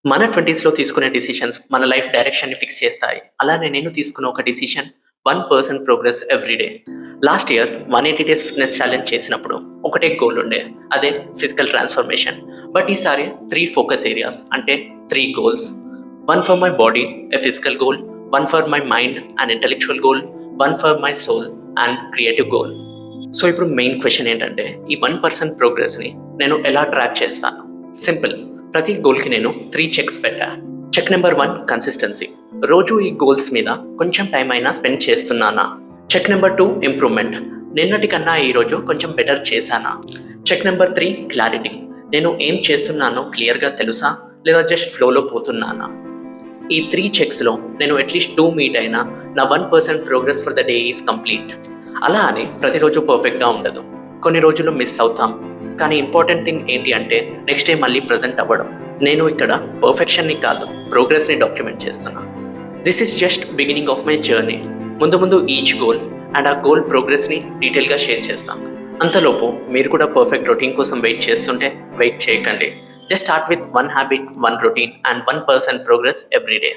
మన 20స్‌లో తీసుకునే డిసిషన్స్ మన లైఫ్ డైరెక్షన్‌ని ఫిక్స్ చేస్తాయి. అలానే నేను తీసుకున్న ఒక decision 1% progress every day. Last year 180 days fitness challenge చేసినప్పుడు ఒకటే గోల్ ఉండే. అదే ఫిజికల్ ట్రాన్స్‌ఫర్మేషన్. బట్ ఈసారి 3 ఫోకస్ ఏరియాస్ అంటే 3 goals. 1 for my body a physical goal, 1 for my mind and intellectual goal, 1 for my soul and creative goal. So ఇప్పుడు main question ఏంటంటే ఈ 1% ప్రోగ్రెస్‌ని నేను ఎలా ట్రాక్ చేస్తాను? సింపుల్. ప్రతి గోల్కి నేను 3 చెక్స్ పెట్టా. Check number 1 consistency. రోజు ఈ గోల్స్ మీద కొంచెం టైం అయినా స్పెండ్ చేస్తున్నానా? Check number 2 improvement. నిన్నటి కన్నా ఈరోజు కొంచెం బెటర్ చేశానా? Check number 3 clarity. నేను ఏం చేస్తున్నానో క్లియర్గా తెలుసా లేదా జస్ట్ ఫ్లోలో పోతున్నానా? ఈ 3 చెక్స్లో నేను అట్లీస్ట్ 2 మీట్ అయినా నా 1% progress for the day is complete. అలా అని ప్రతిరోజు పర్ఫెక్ట్గా ఉండదు. కొన్ని రోజులు మిస్ అవుతాం. కానీ ఇంపార్టెంట్ థింగ్ ఏంటి అంటే నెక్స్ట్ డే మళ్ళీ ప్రజెంట్ అవ్వడం. నేను ఇక్కడ పర్ఫెక్షన్ని కాదు ప్రోగ్రెస్ని డాక్యుమెంట్ చేస్తున్నా. This is just beginning of my journey. ముందు ముందు ఈచ్ గోల్ అండ్ ఆ గోల్ ప్రోగ్రెస్ని డీటెయిల్గా షేర్ చేస్తాం. అంతలోపు మీరు కూడా పర్ఫెక్ట్ రొటీన్ కోసం వెయిట్ చేస్తుంటే వెయిట్ చేయకండి. Just start with 1 habit, 1 routine and 1% progress every day.